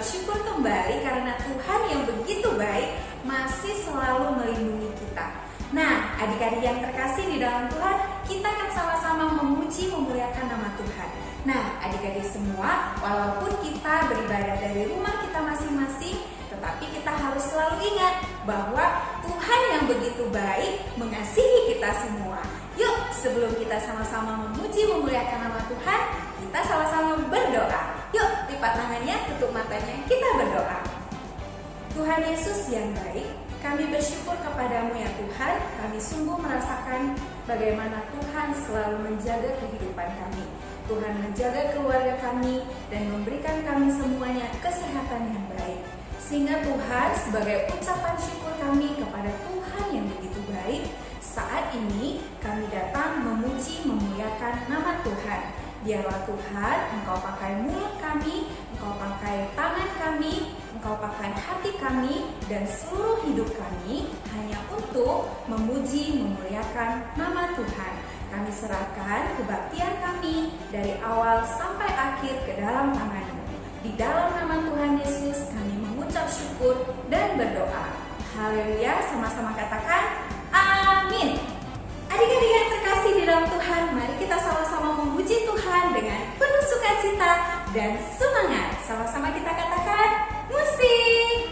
bersyukur kembali karena Tuhan yang begitu baik masih selalu melindungi kita. Nah, adik-adik yang terkasih di dalam Tuhan, kita akan sama-sama memuji memuliakan nama Tuhan. Nah, adik-adik semua, walaupun kita beribadah dari rumah kita masing-masing, tetapi kita harus selalu ingat bahwa Tuhan yang begitu baik mengasihi kita semua. Yuk, sebelum kita sama-sama memuji memuliakan nama Tuhan, kita sama-sama berdoa. Yuk, lipat tangannya, tutup matanya, kita berdoa. Tuhan Yesus yang baik, kami bersyukur kepadamu ya Tuhan. Kami sungguh merasakan bagaimana Tuhan selalu menjaga kehidupan kami. Tuhan menjaga keluarga kami dan memberikan kami semuanya kesehatan yang baik. Sehingga Tuhan, sebagai ucapan syukur kami kepada Tuhan yang begitu baik, saat ini kami datang memuji memuliakan nama Tuhan. Biarlah Tuhan, Engkau pakai mulut kami, Engkau pakai tangan kami, Engkau pakai hati kami, dan seluruh hidup kami hanya untuk memuji memuliakan nama Tuhan. Kami serahkan kebaktian kami dari awal sampai akhir ke dalam tangan-Mu. Di dalam nama Tuhan Yesus kami mengucap syukur dan berdoa. Haleluya, sama-sama katakan amin. Adik-adik yang terkasih di dalam Tuhan, mari kita sama-sama memuji Tuhan dengan penuh sukacita dan semangat. Sama-sama kita katakan musik.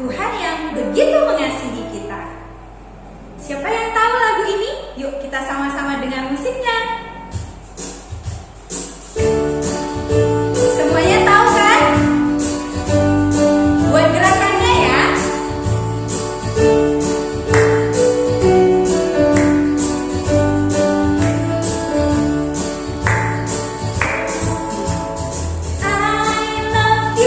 Tuhan yang begitu mengasihi kita. Siapa yang tahu lagu ini? Yuk kita sama-sama dengar musiknya. Semuanya tahu kan? Buat gerakannya ya. I love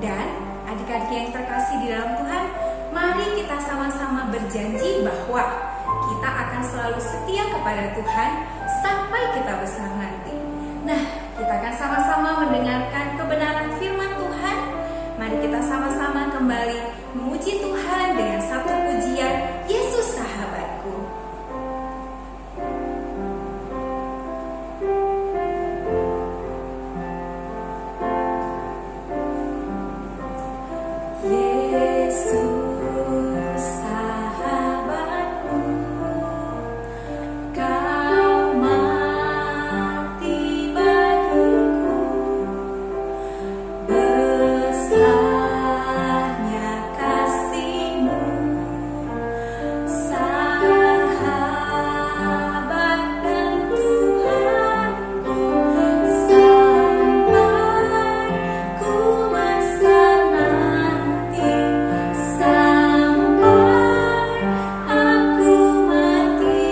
Dan adik-adik yang terkasih di dalam Tuhan, mari kita sama-sama berjanji bahwa kita akan selalu setia kepada Tuhan sampai kita besar nanti. Nah, kita akan sama-sama mendengarkan kebenaran firman Tuhan. Mari kita sama-sama kembali memuji Tuhan dengan satu pujian, Yesus Sahabatku. Yesus sahabatku, kau mati bagiku, besarnya kasih-Mu, sahabat dan Tuhanku, sampai ku besar nanti, sampai aku mati,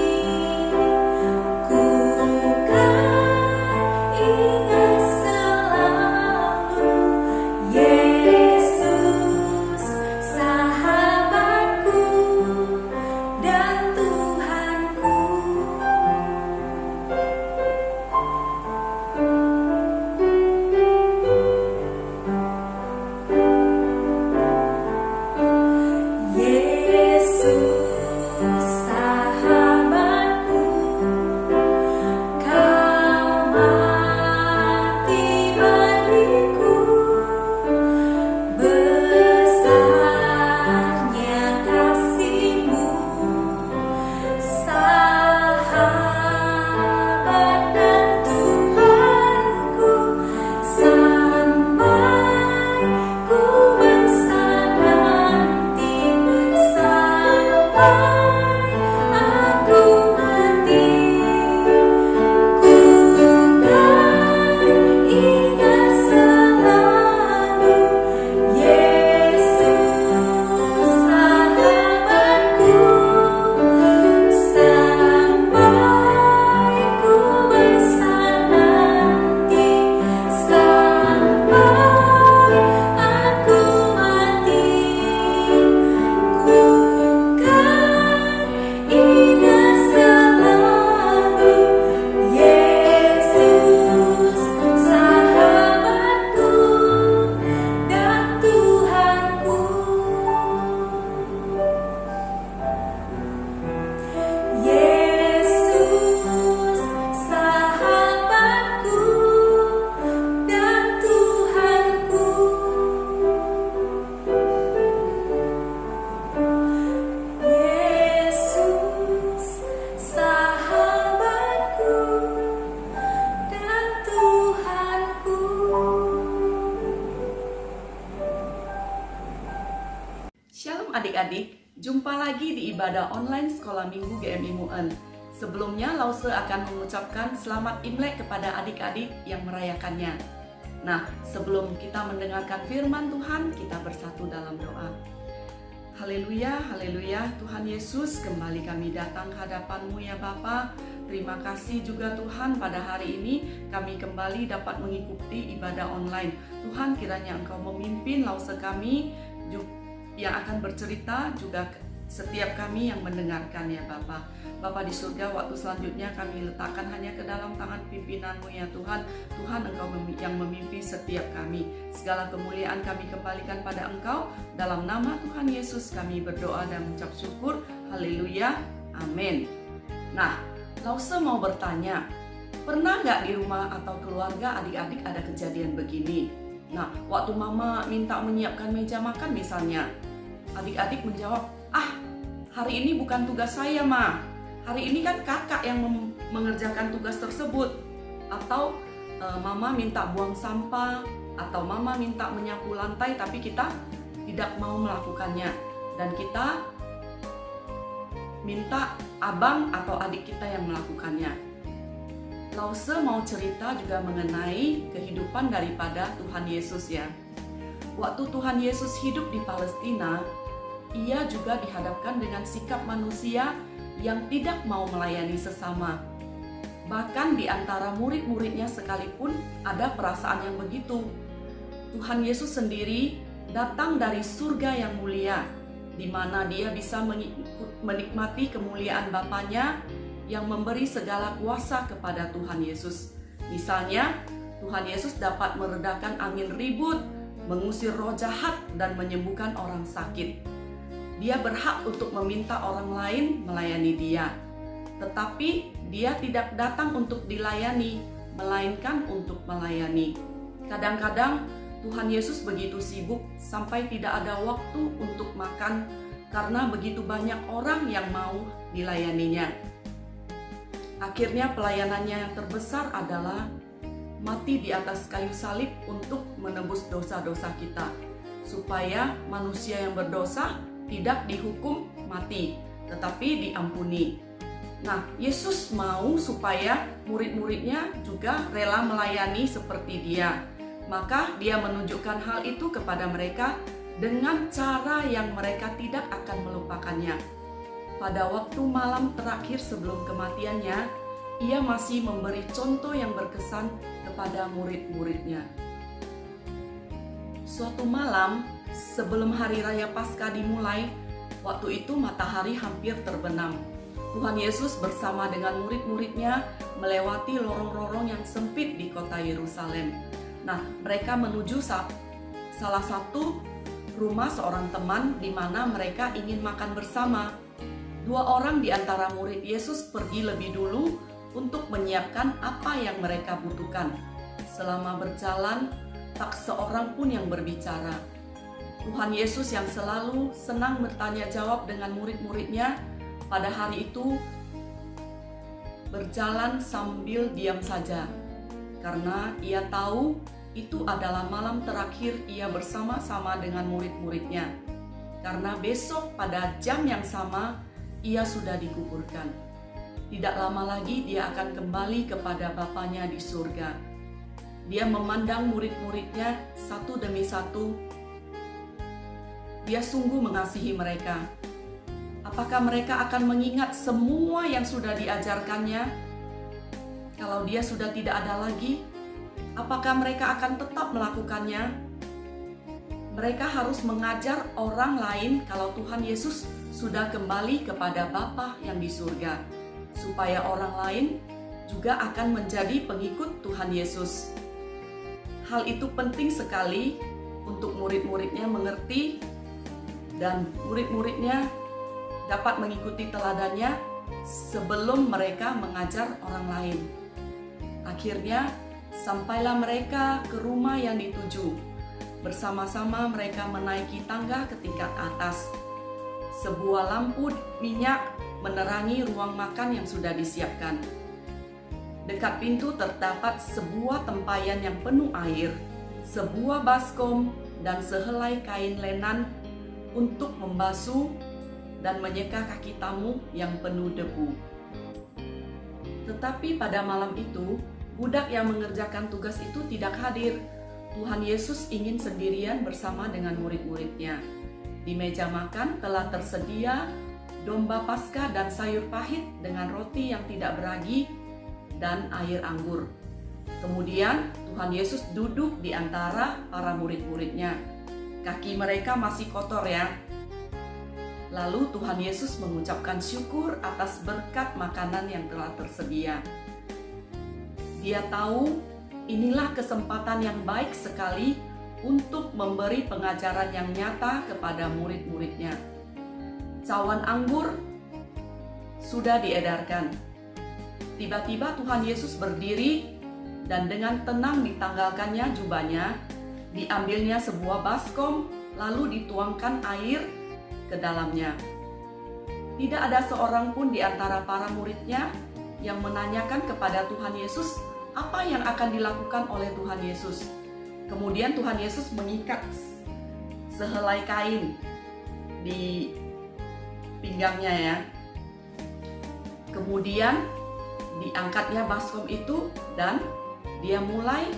ku kan ingat selalu Yesus sahabatku dan Tuhanku. Yesus sahabatku, kau mati bagiku, besarnya kasih-Mu, sahabat dan Tuhanku, sampai ku besar nanti, sampai aku mati, ku kan ingat selalu Yesus sahabatku, sampai ku besar nanti, sampai aku mati, ku kan ingat selalu Yesus sahabatku dan Tuhanku. Yesus sahabatku dan Tuhanku. Yesus sahabatku dan Tuhanku. Shalom adik-adik, jumpa lagi di ibadah online Sekolah Minggu GMI MUN. Sebelumnya Lause akan mengucapkan selamat Imlek kepada adik-adik yang merayakannya. Nah, sebelum kita mendengarkan firman Tuhan, kita bersatu dalam doa. Haleluya, haleluya, Tuhan Yesus, kembali kami datang ke hadapan-Mu ya Bapa. Terima kasih juga Tuhan, pada hari ini kami kembali dapat mengikuti ibadah online. Tuhan, kiranya Engkau memimpin Lause kami yang akan bercerita, juga setiap kami yang mendengarkan ya Bapa. Bapa di surga, waktu selanjutnya kami letakkan hanya ke dalam tangan pimpinan-Mu ya Tuhan. Tuhan, Engkau yang memimpin setiap kami. Segala kemuliaan kami kembalikan pada Engkau. Dalam nama Tuhan Yesus kami berdoa dan mengucap syukur. Haleluya, amin. Nah, Lause mau bertanya, pernah nggak di rumah atau keluarga adik-adik ada kejadian begini? Nah, waktu mama minta menyiapkan meja makan misalnya, adik-adik menjawab, hari ini bukan tugas saya, Ma. Hari ini kan kakak yang mengerjakan tugas tersebut. Atau mama minta buang sampah, atau mama minta menyapu lantai, tapi kita tidak mau melakukannya. Dan kita minta abang atau adik kita yang melakukannya. Lause mau cerita juga mengenai kehidupan daripada Tuhan Yesus ya. Waktu Tuhan Yesus hidup di Palestina, ia juga dihadapkan dengan sikap manusia yang tidak mau melayani sesama. Bahkan di antara murid-muridnya sekalipun ada perasaan yang begitu. Tuhan Yesus sendiri datang dari surga yang mulia, di mana dia bisa menikmati kemuliaan Bapanya yang memberi segala kuasa kepada Tuhan Yesus. Misalnya, Tuhan Yesus dapat meredakan angin ribut, mengusir roh jahat, dan menyembuhkan orang sakit. Dia berhak untuk meminta orang lain melayani dia. Tetapi dia tidak datang untuk dilayani, melainkan untuk melayani. Kadang-kadang Tuhan Yesus begitu sibuk sampai tidak ada waktu untuk makan karena begitu banyak orang yang mau dilayaninya. Akhirnya pelayanannya yang terbesar adalah mati di atas kayu salib untuk menebus dosa-dosa kita, supaya manusia yang berdosa tidak dihukum mati, tetapi diampuni. Nah, Yesus mau supaya murid-muridnya juga rela melayani seperti dia. Maka dia menunjukkan hal itu kepada mereka dengan cara yang mereka tidak akan melupakannya. Pada waktu malam terakhir sebelum kematiannya, ia masih memberi contoh yang berkesan kepada murid-muridnya. Suatu malam sebelum hari raya Paskah dimulai, waktu itu matahari hampir terbenam. Tuhan Yesus bersama dengan murid-muridnya melewati lorong-lorong yang sempit di kota Yerusalem. Nah, mereka menuju salah satu rumah seorang teman di mana mereka ingin makan bersama. 2 orang di antara murid Yesus pergi lebih dulu untuk menyiapkan apa yang mereka butuhkan. Selama berjalan, tak seorang pun yang berbicara. Tuhan Yesus yang selalu senang bertanya jawab dengan murid-muridnya, pada hari itu berjalan sambil diam saja, karena ia tahu itu adalah malam terakhir ia bersama-sama dengan murid-muridnya. Karena besok pada jam yang sama ia sudah dikuburkan. Tidak lama lagi dia akan kembali kepada Bapanya di surga. Dia memandang murid-muridnya satu demi satu. Dia sungguh mengasihi mereka. Apakah mereka akan mengingat semua yang sudah diajarkannya? Kalau dia sudah tidak ada lagi, apakah mereka akan tetap melakukannya? Mereka harus mengajar orang lain kalau Tuhan Yesus sudah kembali kepada Bapa yang di surga, supaya orang lain juga akan menjadi pengikut Tuhan Yesus. Hal itu penting sekali untuk murid-muridnya mengerti, dan murid-muridnya dapat mengikuti teladannya sebelum mereka mengajar orang lain. Akhirnya, sampailah mereka ke rumah yang dituju. Bersama-sama mereka menaiki tangga ke tingkat atas. Sebuah lampu minyak menerangi ruang makan yang sudah disiapkan. Dekat pintu terdapat sebuah tempayan yang penuh air, sebuah baskom, dan sehelai kain lenan untuk membasuh dan menyeka kaki tamu yang penuh debu. Tetapi pada malam itu, budak yang mengerjakan tugas itu tidak hadir. Tuhan Yesus ingin sendirian bersama dengan murid-muridnya. Di meja makan telah tersedia domba Paskah dan sayur pahit dengan roti yang tidak beragi dan air anggur. Kemudian Tuhan Yesus duduk di antara para murid-muridnya. Kaki mereka masih kotor ya. Lalu Tuhan Yesus mengucapkan syukur atas berkat makanan yang telah tersedia. Dia tahu inilah kesempatan yang baik sekali untuk memberi pengajaran yang nyata kepada murid-muridnya. Cawan anggur sudah diedarkan. Tiba-tiba Tuhan Yesus berdiri dan dengan tenang ditanggalkannya jubahnya, diambilnya sebuah baskom, lalu dituangkan air ke dalamnya. Tidak ada seorang pun di antara para muridnya yang menanyakan kepada Tuhan Yesus apa yang akan dilakukan oleh Tuhan Yesus. Kemudian Tuhan Yesus mengikat sehelai kain di pinggangnya ya. Kemudian diangkatnya baskom itu dan dia mulai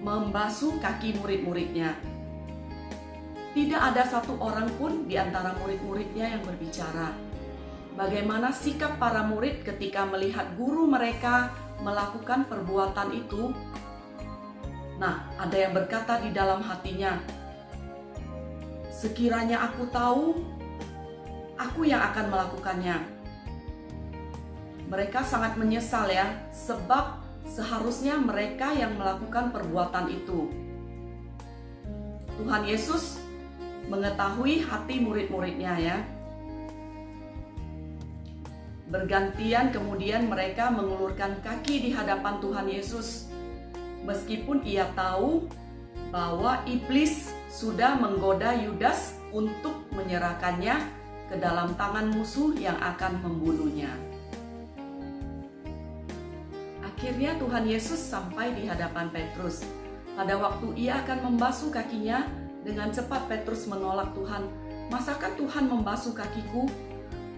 membasuh kaki murid-muridnya. Tidak ada satu orang pun di antara murid-muridnya yang berbicara. Bagaimana sikap para murid ketika melihat guru mereka melakukan perbuatan itu? Nah, ada yang berkata di dalam hatinya, sekiranya aku tahu, aku yang akan melakukannya. Mereka sangat menyesal ya, sebab seharusnya mereka yang melakukan perbuatan itu. Tuhan Yesus mengetahui hati murid-muridnya ya. Bergantian kemudian mereka mengulurkan kaki di hadapan Tuhan Yesus. Meskipun ia tahu bahwa iblis sudah menggoda Yudas untuk menyerahkannya ke dalam tangan musuh yang akan membunuhnya. Akhirnya Tuhan Yesus sampai di hadapan Petrus. Pada waktu ia akan membasuh kakinya, dengan cepat Petrus menolak Tuhan. Masakah Tuhan membasuh kakiku?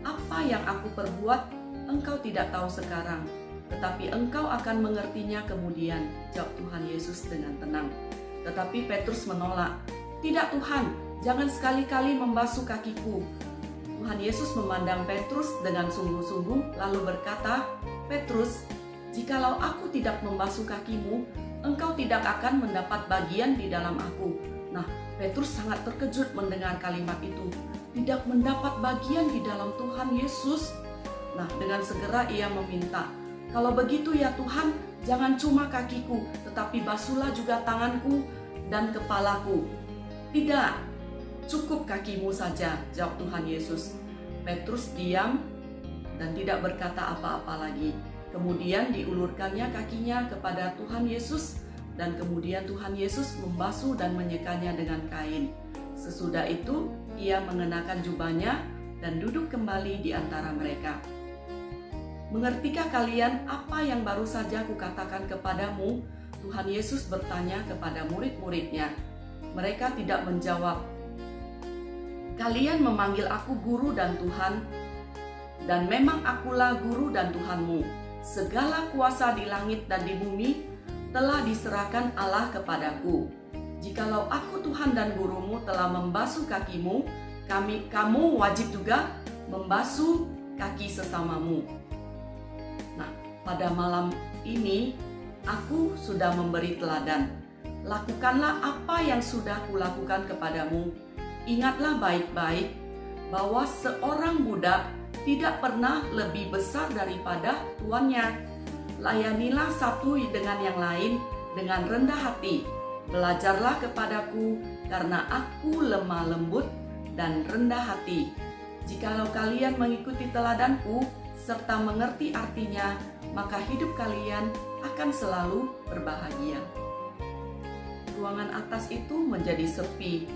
Apa yang aku perbuat, engkau tidak tahu sekarang, tetapi engkau akan mengertinya kemudian, jawab Tuhan Yesus dengan tenang. Tetapi Petrus menolak. Tidak Tuhan, jangan sekali-kali membasuh kakiku. Tuhan Yesus memandang Petrus dengan sungguh-sungguh lalu berkata, Petrus, jikalau aku tidak membasuh kakimu, engkau tidak akan mendapat bagian di dalam aku. Nah, Petrus sangat terkejut mendengar kalimat itu. Tidak mendapat bagian di dalam Tuhan Yesus. Nah, dengan segera ia meminta, kalau begitu ya Tuhan, jangan cuma kakiku, tetapi basuhlah juga tanganku dan kepalaku. Tidak, cukup kakimu saja, jawab Tuhan Yesus. Petrus diam dan tidak berkata apa-apa lagi. Kemudian diulurkannya kakinya kepada Tuhan Yesus, dan kemudian Tuhan Yesus membasuh dan menyekanya dengan kain. Sesudah itu, ia mengenakan jubahnya dan duduk kembali di antara mereka. Mengertikah kalian apa yang baru saja kukatakan kepadamu? Tuhan Yesus bertanya kepada murid-muridnya. Mereka tidak menjawab. Kalian memanggil aku guru dan Tuhan, dan memang akulah guru dan Tuhanmu. Segala kuasa di langit dan di bumi telah diserahkan Allah kepadaku. Jikalau aku Tuhan dan gurumu telah membasuh kakimu, kamu wajib juga membasuh kaki sesamamu. Nah, pada malam ini aku sudah memberi teladan. Lakukanlah apa yang sudah kulakukan kepadamu. Ingatlah baik-baik bahwa seorang budak tidak pernah lebih besar daripada tuannya. Layanilah satu dengan yang lain dengan rendah hati. Belajarlah kepadaku, karena aku lemah lembut dan rendah hati. Jikalau kalian mengikuti teladanku serta mengerti artinya, maka hidup kalian akan selalu berbahagia. Ruangan atas itu menjadi sepi.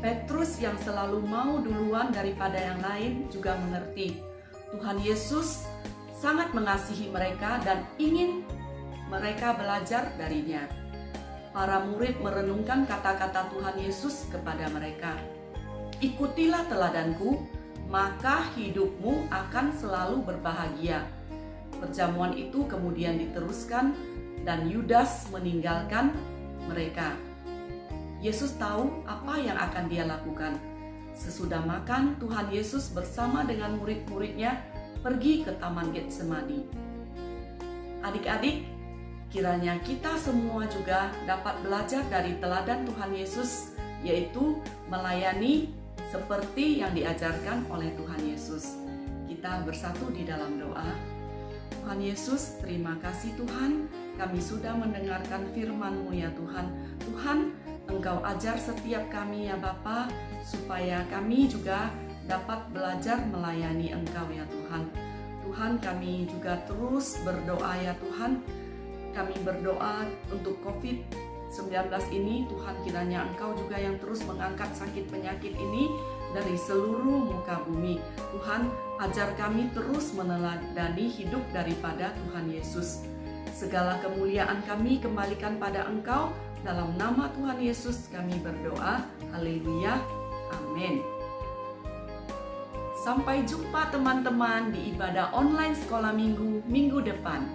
Petrus yang selalu mau duluan daripada yang lain juga mengerti. Tuhan Yesus sangat mengasihi mereka dan ingin mereka belajar darinya. Para murid merenungkan kata-kata Tuhan Yesus kepada mereka. Ikutilah teladanku, maka hidupmu akan selalu berbahagia. Perjamuan itu kemudian diteruskan dan Yudas meninggalkan mereka. Yesus tahu apa yang akan dia lakukan. Sesudah makan, Tuhan Yesus bersama dengan murid-muridnya pergi ke Taman Getsemani. Adik-adik, kiranya kita semua juga dapat belajar dari teladan Tuhan Yesus, yaitu melayani seperti yang diajarkan oleh Tuhan Yesus. Kita bersatu di dalam doa. Tuhan Yesus, terima kasih Tuhan, kami sudah mendengarkan firman-Mu ya Tuhan. Tuhan, Engkau ajar setiap kami ya Bapa, supaya kami juga dapat belajar melayani Engkau ya Tuhan. Tuhan, kami juga terus berdoa ya Tuhan. Kami berdoa untuk COVID-19 ini, Tuhan kiranya Engkau juga yang terus mengangkat sakit penyakit ini dari seluruh muka bumi. Tuhan, ajar kami terus meneladani hidup daripada Tuhan Yesus. Segala kemuliaan kami kembalikan pada Engkau. Dalam nama Tuhan Yesus kami berdoa. Haleluya. Amin. Sampai jumpa teman-teman di ibadah online sekolah minggu depan.